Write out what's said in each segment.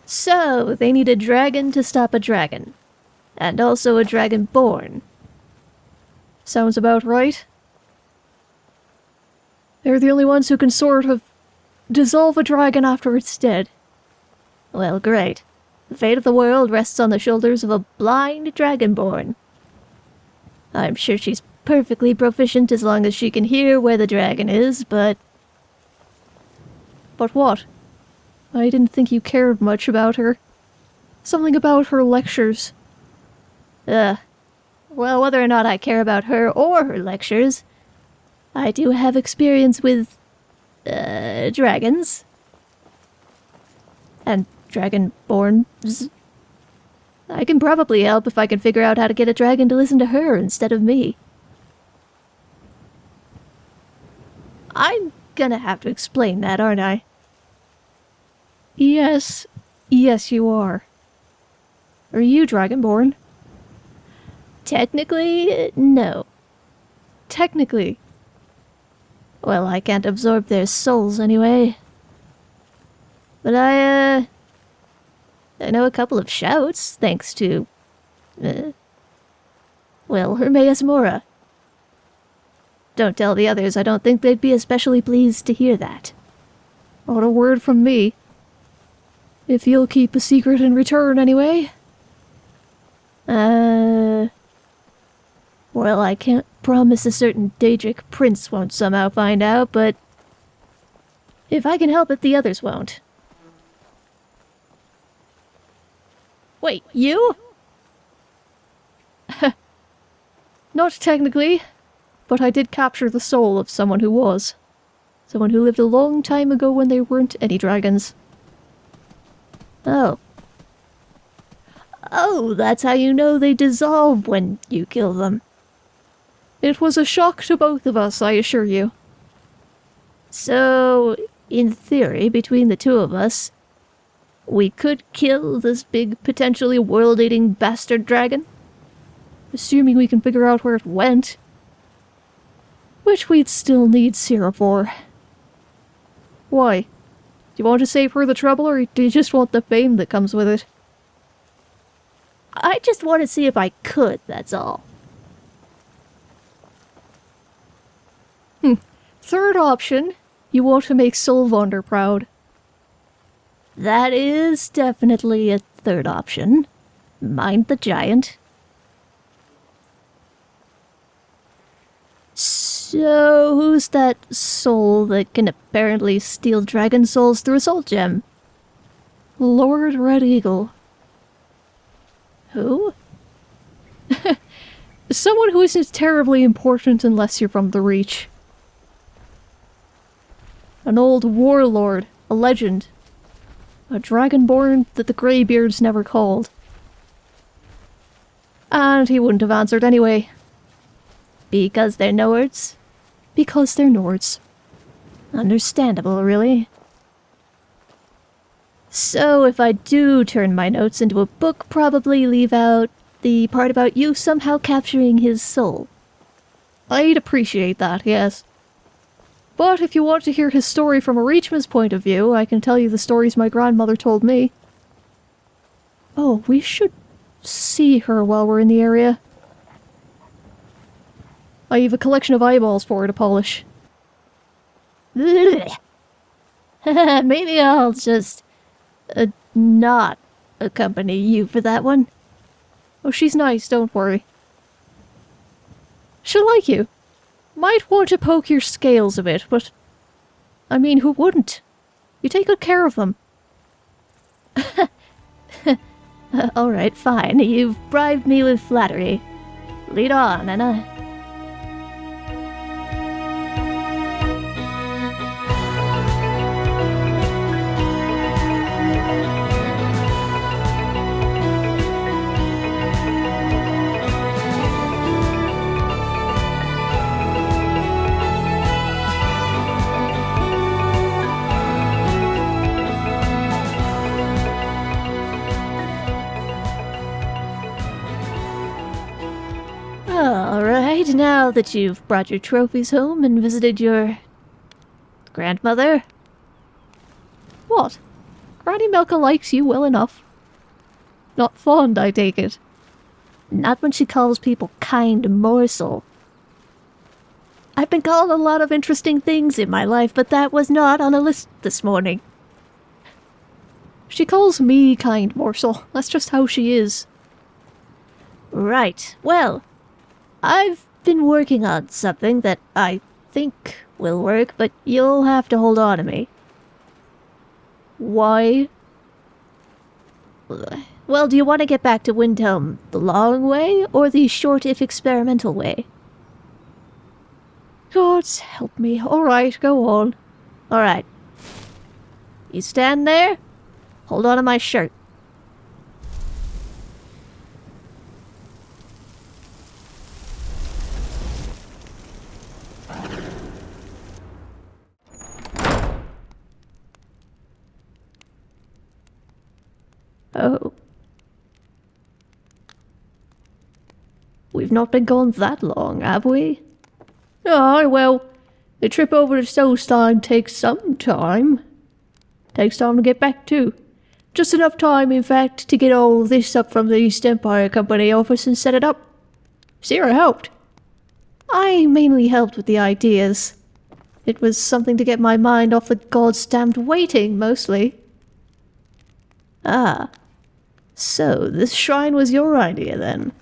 So, they need a dragon to stop a dragon. And also a dragon born. Sounds about right. They're the only ones who can sort of dissolve a dragon after it's dead. Well, great. The fate of the world rests on the shoulders of a blind dragonborn. I'm sure she's perfectly proficient as long as she can hear where the dragon is, but... But what? I didn't think you cared much about her. Something about her lectures. Well, whether or not I care about her or her lectures, I do have experience with, dragons. And dragonborns. I can probably help if I can figure out how to get a dragon to listen to her instead of me. I'm gonna have to explain that, aren't I? Yes, you are. Are you dragonborn? Technically, no. Technically? Well, I can't absorb their souls anyway. But I know a couple of shouts, thanks to, Hermaeus Mora. Don't tell the others, I don't think they'd be especially pleased to hear that. Not a word from me. If you'll keep a secret in return, anyway. Well, I can't promise a certain Daedric prince won't somehow find out, but if I can help it, the others won't. Wait, you? Not technically, but I did capture the soul of someone who was. Someone who lived a long time ago when there weren't any dragons. Oh. Oh, that's how you know they dissolve when you kill them. It was a shock to both of us, I assure you. So, in theory, between the two of us, we could kill this big, potentially world-eating bastard dragon? Assuming we can figure out where it went. Which we'd still need Sierra for. Why? Do you want to save her the trouble, or do you just want the fame that comes with it? I just want to see if I could, that's all. Third option, you want to make Sylvander proud. That is definitely a third option. Mind the giant. So, who's that soul that can apparently steal dragon souls through a soul gem? Lord Red Eagle. Who? Someone who isn't terribly important unless you're from the Reach. An old warlord, a legend. A dragonborn that the Greybeards never called. And he wouldn't have answered anyway. Because they're Nords? Because they're Nords. Understandable, really. So if I do turn my notes into a book, probably leave out the part about you somehow capturing his soul. I'd appreciate that, yes. But if you want to hear his story from a Reachman's point of view, I can tell you the stories my grandmother told me. Oh, we should see her while we're in the area. I have a collection of eyeballs for her to polish. Maybe I'll just not accompany you for that one. Oh, she's nice, don't worry. She'll like you. Might want to poke your scales a bit, but... I mean, who wouldn't? You take good care of them. Alright, fine. You've bribed me with flattery. Lead on, Anna. Alright, now that you've brought your trophies home and visited your... grandmother? What? Granny Milka likes you well enough. Not fond, I take it. Not when she calls people kind morsel. I've been called a lot of interesting things in my life, but that was not on a list this morning. She calls me kind morsel. That's just how she is. Right. Well, I've been working on something that I think will work, but you'll have to hold on to me. Why? Well, do you want to get back to Windhelm the long way, or the short if experimental way? Gods help me. Alright, go on. Alright. You stand there? Hold on to my shirt. Oh. We've not been gone that long, have we? Aye, well, the trip over to Solstein takes some time. Takes time to get back too. Just enough time, in fact, to get all this up from the East Empire Company office and set it up. Sarah helped. I mainly helped with the ideas. It was something to get my mind off the god-stamped waiting, mostly. Ah. So, this shrine was your idea, then?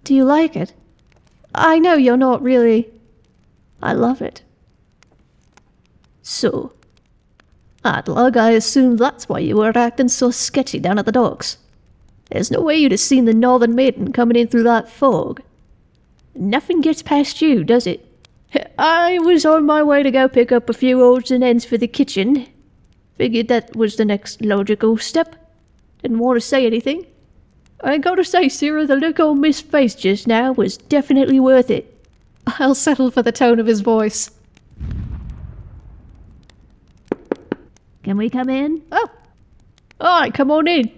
Do you like it? I know you're not really... I love it. So, Adlug, I assume that's why you were acting so sketchy down at the docks. There's no way you'd have seen the Northern Maiden coming in through that fog. Nothing gets past you, does it? I was on my way to go pick up a few odds and ends for the kitchen. Figured that was the next logical step. Didn't want to say anything. I gotta say, Sarah, the look on Miss face just now was definitely worth it. I'll settle for the tone of his voice. Can we come in? Oh! Alright, come on in.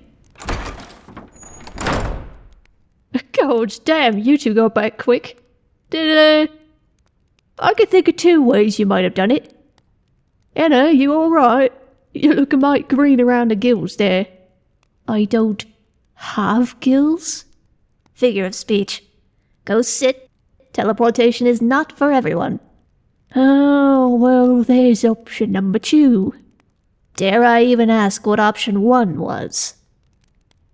God damn, you two got back quick. I could think of 2 ways you might have done it. Anna, you alright? You're looking mighty green around the gills there. I don't have gills? Figure of speech. Go sit. Teleportation is not for everyone. Oh, well, there's option number 2. Dare I even ask what option 1 was?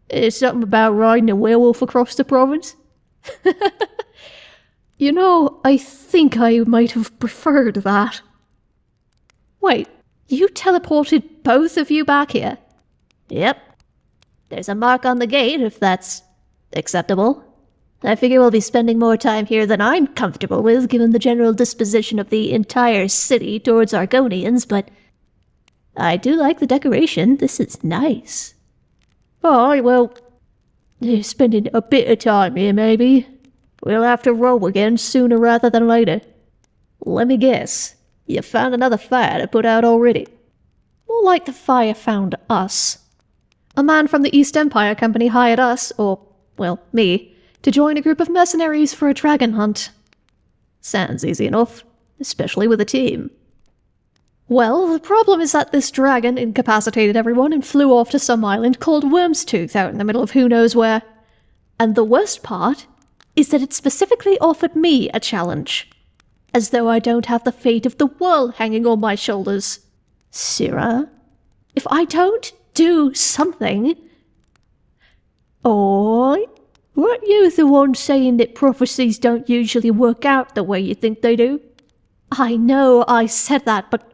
It's something about riding a werewolf across the province? You know, I think I might have preferred that. Wait, you teleported both of you back here? Yep. There's a mark on the gate, if that's acceptable. I figure we'll be spending more time here than I'm comfortable with, given the general disposition of the entire city towards Argonians, but I do like the decoration. This is nice. Alright, well, spending a bit of time here, maybe. We'll have to roll again sooner rather than later. Let me guess, you found another fire to put out already. More like the fire found us. A man from the East Empire Company hired us, or, well, me, to join a group of mercenaries for a dragon hunt. Sounds easy enough, especially with a team. Well, the problem is that this dragon incapacitated everyone and flew off to some island called Wyrmstooth out in the middle of who knows where. And the worst part is that it specifically offered me a challenge. As though I don't have the fate of the world hanging on my shoulders. Sarah, if I don't do something... Oi, weren't you the one saying that prophecies don't usually work out the way you think they do? I know I said that, but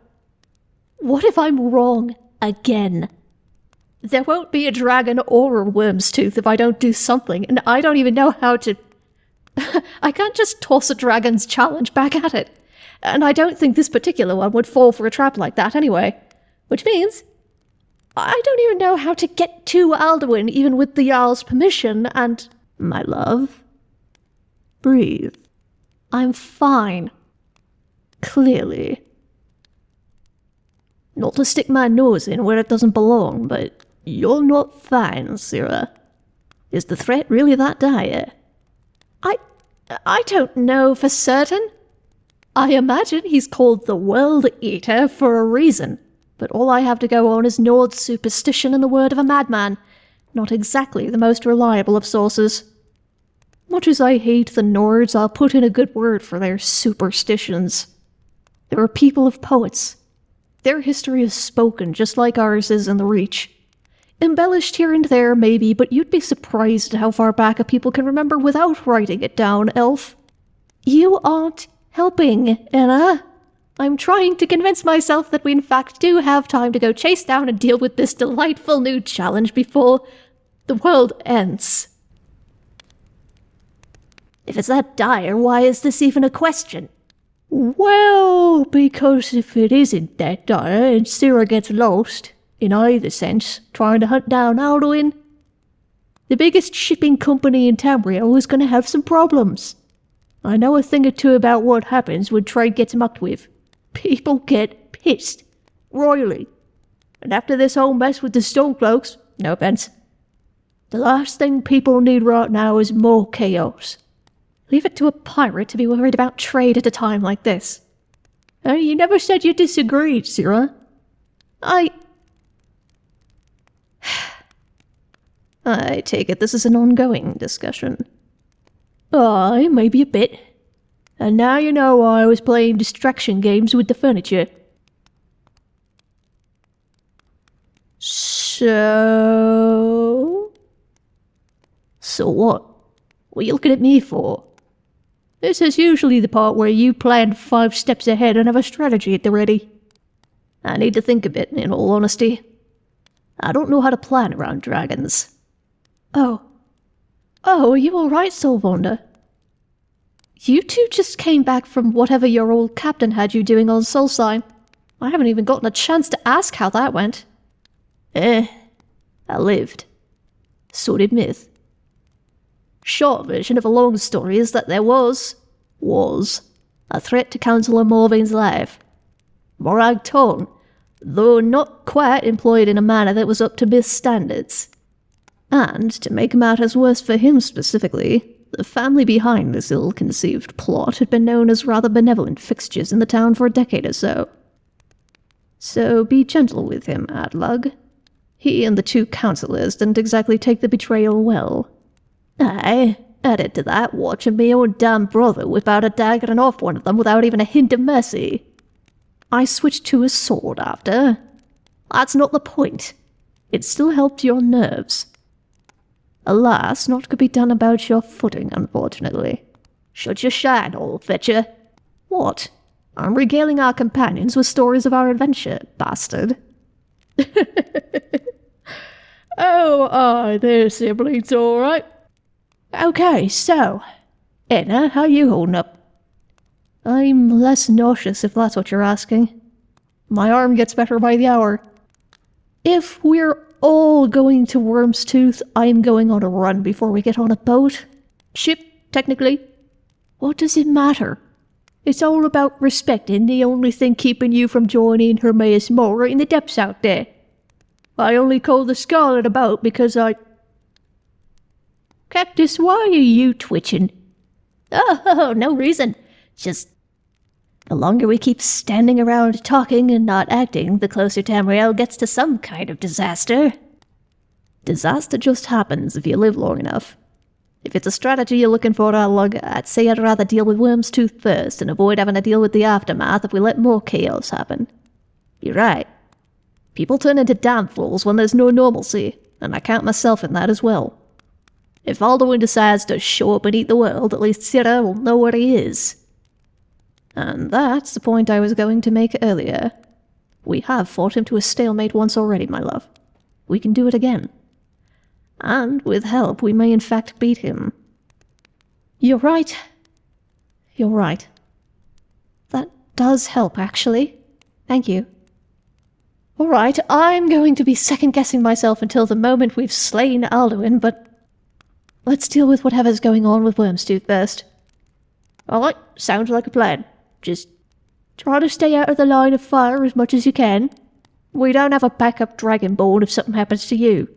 what if I'm wrong again? There won't be a dragon or a Wyrmstooth if I don't do something, and I don't even know how to... I can't just toss a dragon's challenge back at it. And I don't think this particular one would fall for a trap like that anyway. Which means I don't even know how to get to Alduin, even with the Jarl's permission, and... My love, breathe. I'm fine. Clearly. Not to stick my nose in where it doesn't belong, but you're not fine, Sarah. Is the threat really that dire? I don't know for certain. I imagine he's called the World Eater for a reason. but all I have to go on is Nord's superstition and the word of a madman. Not exactly the most reliable of sources. Much as I hate the Nords, I'll put in a good word for their superstitions. They were people of poets. Their history is spoken just like ours is in the Reach. Embellished here and there, maybe, but you'd be surprised at how far back a people can remember without writing it down, Elf. You aren't helping, Anna. I'm trying to convince myself that we in fact do have time to go chase down and deal with this delightful new challenge before the world ends. If it's that dire, why is this even a question? Well, because if it isn't that dire and Sarah gets lost, in either sense, trying to hunt down Alduin, the biggest shipping company in Tamriel is going to have some problems. I know a thing or two about what happens when trade gets mucked with. People get pissed, royally. And after this whole mess with the Stormcloaks, no offense, the last thing people need right now is more chaos. Leave it to a pirate to be worried about trade at a time like this. You never said you disagreed, Sarah. I take it this is an ongoing discussion. Aye, maybe a bit. And now you know why I was playing distraction games with the furniture. So what? What are you looking at me for? This is usually the part where you plan 5 steps ahead and have a strategy at the ready. I need to think a bit, in all honesty. I don't know how to plan around dragons. Oh, are you alright, Sylvander? You two just came back from whatever your old captain had you doing on Soulsign. I haven't even gotten a chance to ask how that went. I lived. So did Myth. Short version of a long story is that there was a threat to Councillor Morvain's life. Morag Tong, though not quite employed in a manner that was up to Myth's standards. And, to make matters worse for him specifically, the family behind this ill-conceived plot had been known as rather benevolent fixtures in the town for a decade or so. So be gentle with him, Adlug. He and the 2 councillors didn't exactly take the betrayal well. Aye, added to that, watching me own damn brother whip out a dagger and off one of them without even a hint of mercy. I switched to a sword after. That's not the point. It still helped your nerves. Alas, naught could be done about your footing, unfortunately. Should you shine, old fetcher? What? I'm regaling our companions with stories of our adventure, bastard. Oh, aye, they're siblings, all right. Okay, so, Edna, how you holding up? I'm less nauseous, if that's what you're asking. My arm gets better by the hour. If we're all going to Wyrmstooth, I'm going on a run before we get on a boat. Ship, technically. What does it matter? It's all about respecting the only thing keeping you from joining Hermaeus Mora in the depths out there. I only call the Scarlet a boat because Cactus, why are you twitching? Oh, no reason. Just the longer we keep standing around talking and not acting, the closer Tamriel gets to some kind of disaster. Disaster just happens if you live long enough. If it's a strategy you're looking for, I'd say I'd rather deal with Wyrmstooth first and avoid having to deal with the aftermath if we let more chaos happen. You're right. People turn into damn fools when there's no normalcy, and I count myself in that as well. If Alduin decides to show up and eat the world, at least Sira will know where he is. And that's the point I was going to make earlier. We have fought him to a stalemate once already, my love. We can do it again. And with help, we may in fact beat him. You're right. You're right. That does help, actually. Thank you. Alright, I'm going to be second-guessing myself until the moment we've slain Alduin, but let's deal with whatever's going on with Wyrmstooth first. Alright, sounds like a plan. Just try to stay out of the line of fire as much as you can. We don't have a backup Dragonborn if something happens to you.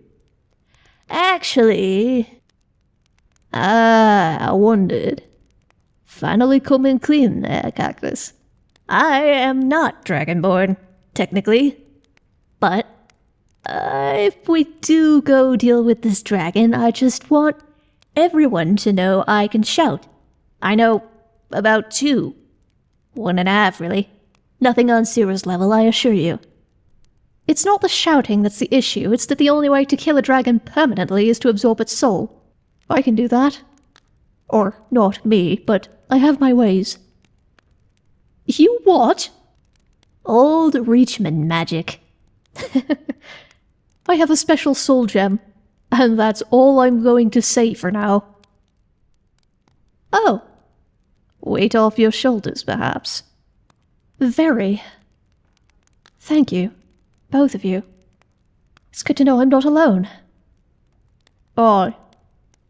Actually, I wondered. Finally coming clean there, Cactus. I am not Dragonborn, technically. But if we do go deal with this dragon, I just want everyone to know I can shout. I know about 2. 1.5, really. Nothing on Cirrus level, I assure you. It's not the shouting that's the issue, it's that the only way to kill a dragon permanently is to absorb its soul. I can do that. Or, not me, but I have my ways. You what? Old Reachman magic. I have a special soul gem, and that's all I'm going to say for now. Oh. Weight off your shoulders, perhaps. Very. Thank you. Both of you. It's good to know I'm not alone. Oh.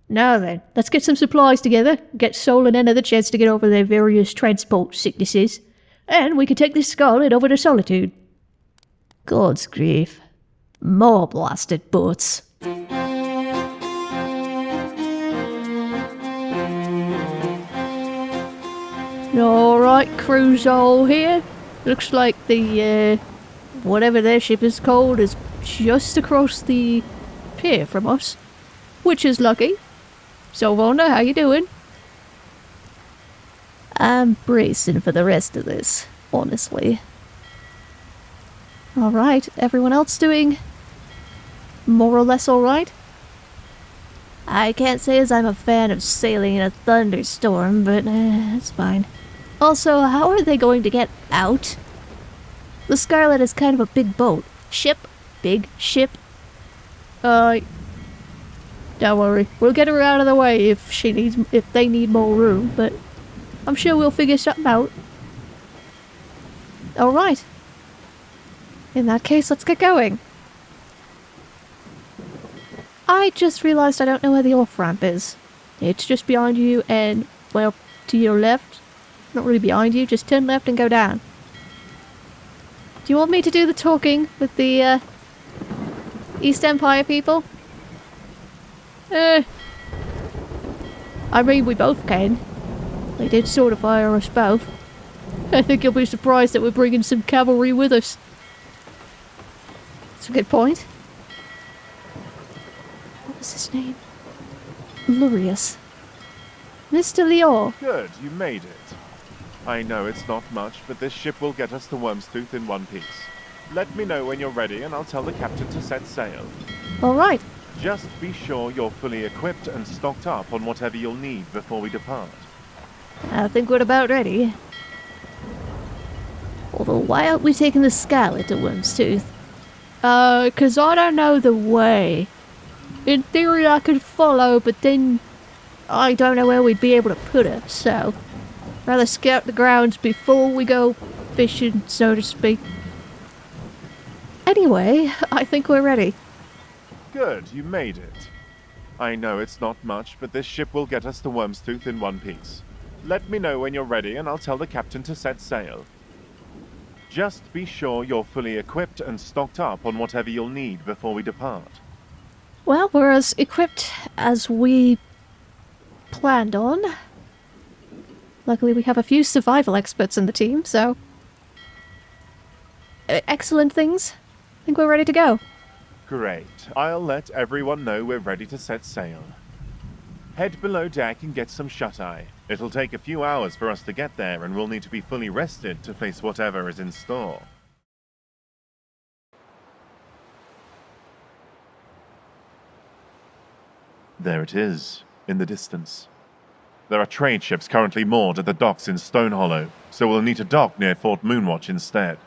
Now then, let's get some supplies together, get Sol and Enna the chance to get over their various transport sicknesses, and we can take this Scarlet over to Solitude. God's grief. More blasted boats. Alright, crew's all here. Looks like the, whatever their ship is called is just across the pier from us. Which is lucky. So, Vonda, how you doing? I'm bracing for the rest of this, honestly. Alright, everyone else doing more or less alright? I can't say as I'm a fan of sailing in a thunderstorm, but it's fine. Also, how are they going to get out? The Scarlet is kind of a big boat. Big ship. Don't worry, we'll get her out of the way if they need more room, but I'm sure we'll figure something out. Alright. In that case, let's get going. I just realized I don't know where the off-ramp is. It's just behind you and, well, to your left. Not really behind you, just turn left and go down. Do you want me to do the talking with the, East Empire people? I mean, we both can. They did sort of fire us both. I think you'll be surprised that we're bringing some cavalry with us. That's a good point. What was his name? Lurius. Mr. Lior. Good, you made it. I know it's not much, but this ship will get us to Wyrmstooth in one piece. Let me know when you're ready and I'll tell the captain to set sail. Alright. Just be sure you're fully equipped and stocked up on whatever you'll need before we depart. I think we're about ready. Although, why aren't we taking the Scarlet to Wyrmstooth? 'Cause I don't know the way. In theory I could follow, but then I don't know where we'd be able to put her, so rather scout the grounds before we go fishing, so to speak. Anyway, I think we're ready. Good, you made it. I know it's not much, but this ship will get us to Wyrmstooth in one piece. Let me know when you're ready and I'll tell the captain to set sail. Just be sure you're fully equipped and stocked up on whatever you'll need before we depart. Well, we're as equipped as we planned on. Luckily we have a few survival experts in the team, so... excellent things. I think we're ready to go. Great. I'll let everyone know we're ready to set sail. Head below deck and get some shut-eye. It'll take a few hours for us to get there, and we'll need to be fully rested to face whatever is in store. There it is, in the distance. There are trade ships currently moored at the docks in Stone Hollow, so we'll need to dock near Fort Moonwatch instead.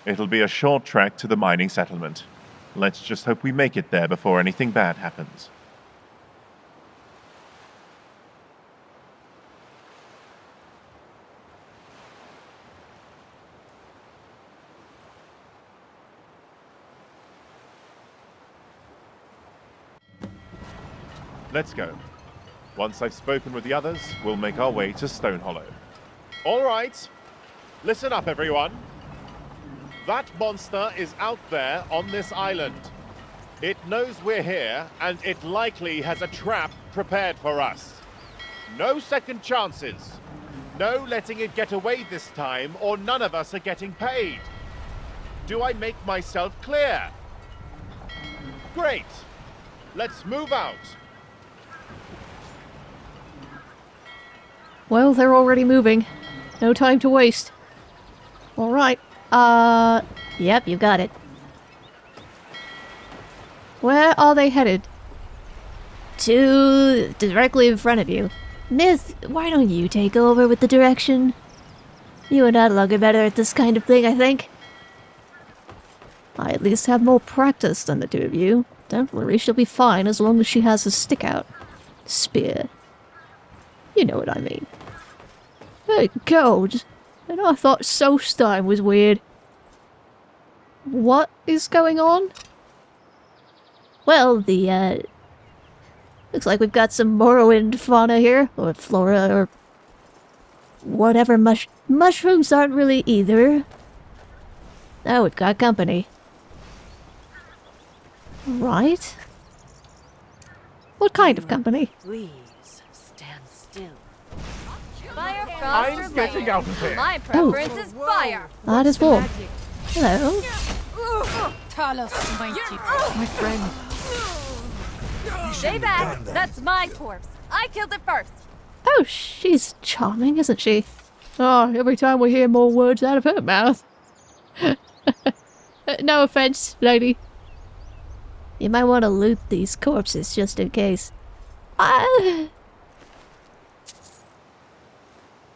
It'll be a short trek to the mining settlement. Let's just hope we make it there before anything bad happens. Let's go. Once I've spoken with the others, we'll make our way to Stone Hollow. All right. Listen up, everyone. That monster is out there on this island. It knows we're here, and it likely has a trap prepared for us. No second chances. No letting it get away this time, or none of us are getting paid. Do I make myself clear? Great. Let's move out. Well, they're already moving. No time to waste. Alright. Yep, you got it. Where are they headed? Directly in front of you. Myth, why don't you take over with the direction? You and Adlug are better at this kind of thing, I think. I at least have more practice than the two of you. Don't worry, she'll be fine as long as she has a stick out. Spear. You know what I mean. Hey, God. And I thought Solstein was weird. What is going on? Well, looks like we've got some Morrowind fauna here, or flora, or whatever. Mushrooms aren't really either. Oh, we've got company. Right. What kind of company? Please stand still. Fire, frost, I'm or getting lightning. out of here. My preference is fire. That is warm. Hello. Talos, my friend. Stay back. That's my corpse. I killed it first. Oh, she's charming, isn't she? Oh, every time we hear more words out of her mouth. No offense, lady. You might want to loot these corpses just in case. You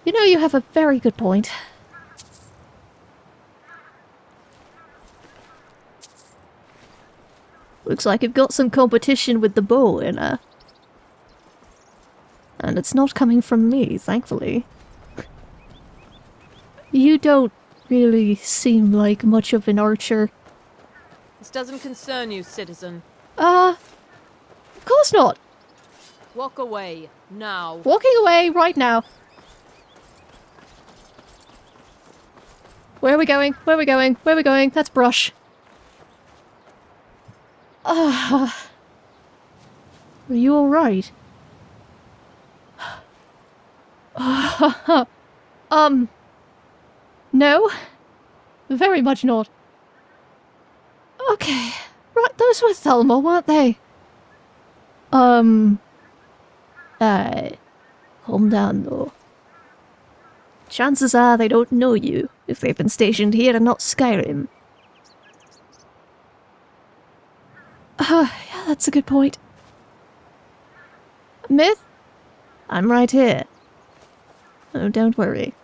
know, you have a very good point. Looks like you've got some competition with the bow in her. And it's not coming from me, thankfully. You don't really seem like much of an archer. This doesn't concern you, citizen. Of course not. Walk away, now. Walking away right now. Where are we going? Where are we going? Where are we going? That's brush. Are you alright? No. Very much not. Okay. Right, those were Thelma, weren't they? Calm down though. Chances are they don't know you if they've been stationed here and not Skyrim. Yeah, that's a good point. Myth? I'm right here. Oh, don't worry.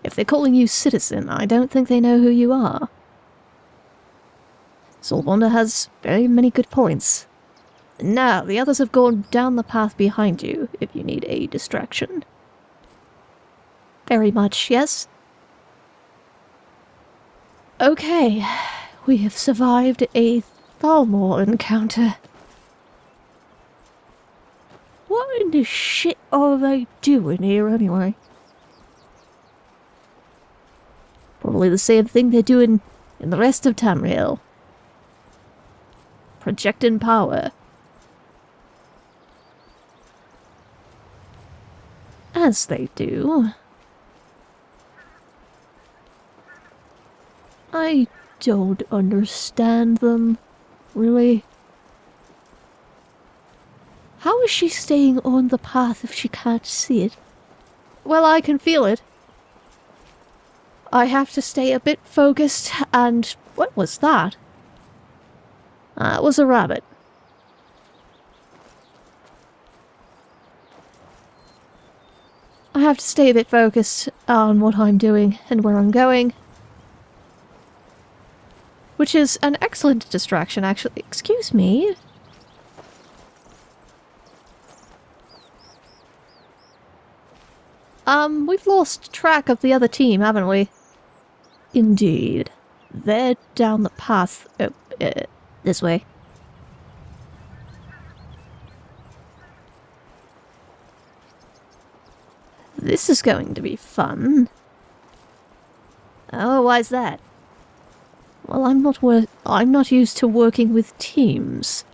If they're calling you citizen, I don't think they know who you are. Solwanda has very many good points. Now, the others have gone down the path behind you, if you need a distraction. Very much, yes? Okay, we have survived a Thalmor encounter. What in the shit are they doing here anyway? Probably the same thing they're doing in the rest of Tamriel. Projecting power. As they do. I don't understand them, really. How is she staying on the path if she can't see it? Well, I can feel it. I have to stay a bit focused, and what was that? That was a rabbit. I have to stay a bit focused on what I'm doing and where I'm going. Which is an excellent distraction, actually. Excuse me. We've lost track of the other team, haven't we? Indeed. They're down the path. This way. This is going to be fun. Oh, why's that? Well, I'm not used to working with teams.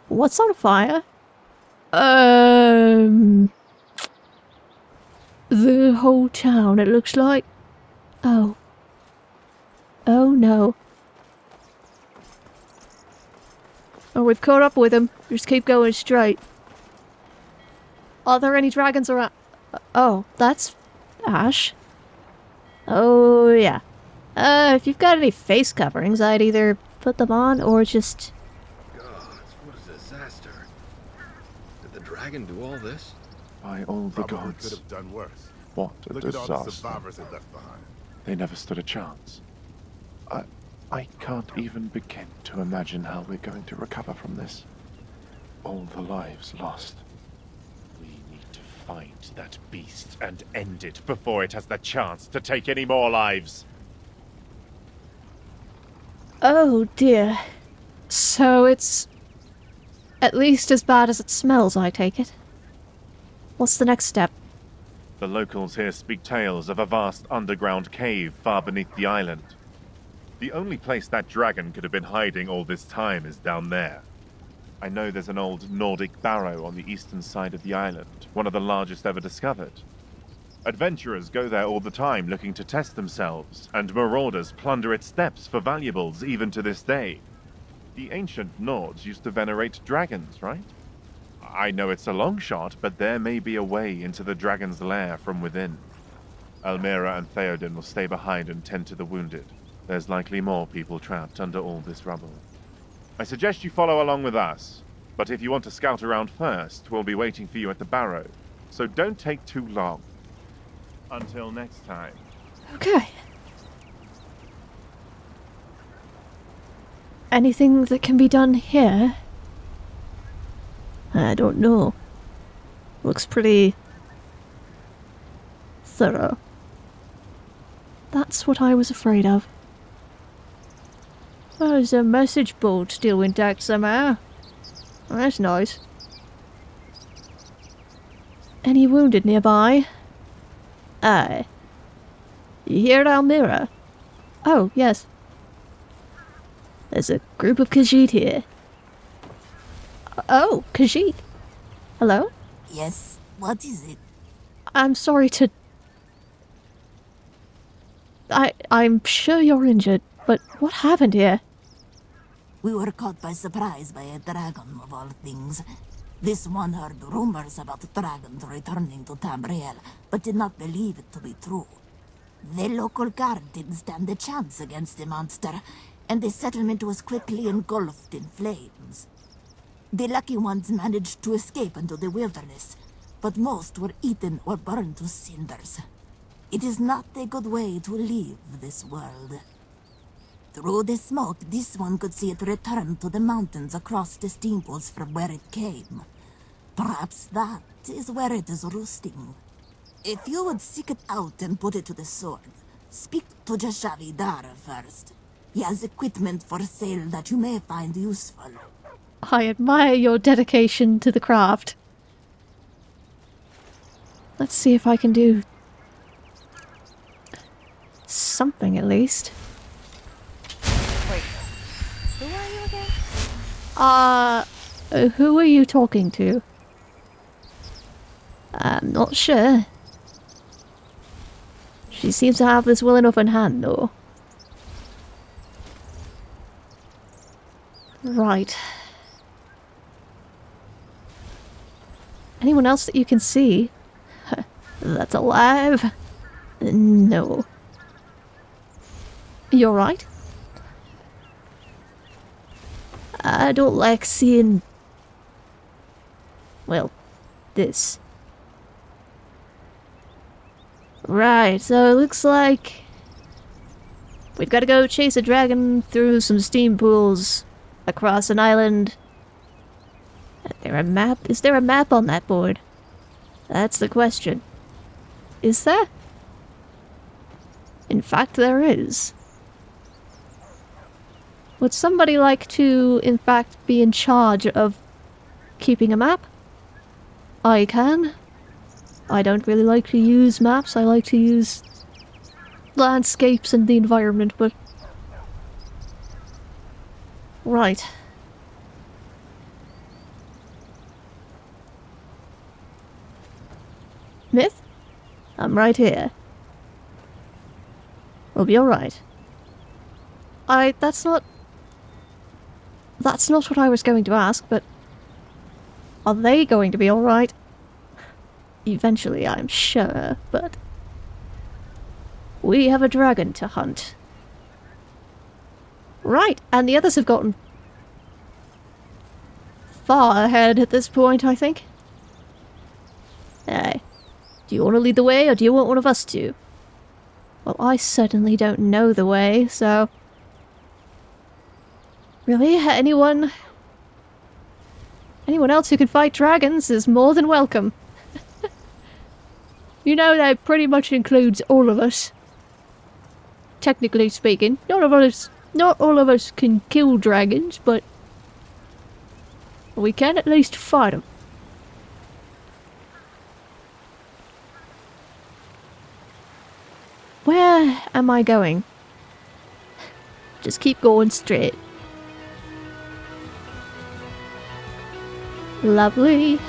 What's on fire? The whole town, it looks like. Oh. Oh no. Oh, we've caught up with him. Just keep going straight. Are there any dragons around? Oh, that's Ash. Oh, yeah. If you've got any face coverings, I'd either put them on or just... Gods, what a disaster. Did the dragon do all this? By all the Probably could gods. have done worse. What a Look at all the disaster. survivors it left behind. They never stood a chance. I can't even begin to imagine how we're going to recover from this. All the lives lost. We need to find that beast and end it before it has the chance to take any more lives. Oh dear. So it's at least as bad as it smells, I take it. What's the next step? The locals here speak tales of a vast underground cave far beneath the island. The only place that dragon could have been hiding all this time is down there. I know there's an old Nordic barrow on the eastern side of the island, one of the largest ever discovered. Adventurers go there all the time looking to test themselves, and marauders plunder its depths for valuables even to this day. The ancient Nords used to venerate dragons, right? I know it's a long shot, but there may be a way into the dragon's lair from within. Almira and Theoden will stay behind and tend to the wounded. There's likely more people trapped under all this rubble. I suggest you follow along with us, but if you want to scout around first, we'll be waiting for you at the barrow, so don't take too long. Until next time. Okay. Anything that can be done here? I don't know. Looks pretty... thorough. That's what I was afraid of. Oh, there's a message board still intact somehow. Oh, that's nice. Any wounded nearby? Aye. You hear Almira? Oh, yes. There's a group of Khajiit here. Oh, Khajiit. Hello? Yes, what is it? I'm sorry to... I'm sure you're injured, but what happened here? We were caught by surprise by a dragon, of all things. This one heard rumors about the dragon returning to Tamriel, but did not believe it to be true. The local guard didn't stand a chance against the monster, and the settlement was quickly engulfed in flames. The lucky ones managed to escape into the wilderness, but most were eaten or burned to cinders. It is not a good way to leave this world. Through the smoke, this one could see it return to the mountains across the steam pools from where it came. Perhaps that is where it is roosting. If you would seek it out and put it to the sword, speak to Jashavi Dara first. He has equipment for sale that you may find useful. I admire your dedication to the craft. Let's see if I can do... something at least. Wait, who are you again? Who are you talking to? I'm not sure. She seems to have this well enough in hand, though. Right. Anyone else that you can see? That's alive? No. You alright? I don't like seeing... well, this. Right, so it looks like... we've got to go chase a dragon through some steam pools, across an island. Is there a map on that board? That's the question. Is there? In fact, there is. Would somebody like to, in fact, be in charge of keeping a map? I can. I don't really like to use maps. I like to use landscapes and the environment, but... right. Myth? I'm right here. We'll be alright. That's not what I was going to ask, but are they going to be alright? Eventually, I'm sure, but we have a dragon to hunt. Right, and the others have gotten far ahead at this point, I think. Hey, do you want to lead the way, or do you want one of us to? Well, I certainly don't know the way, so... Really? Anyone else who can fight dragons is more than welcome. You know, that pretty much includes all of us. Technically speaking, not all of us can kill dragons, but we can at least fight them. Where am I going? Just keep going straight. Lovely.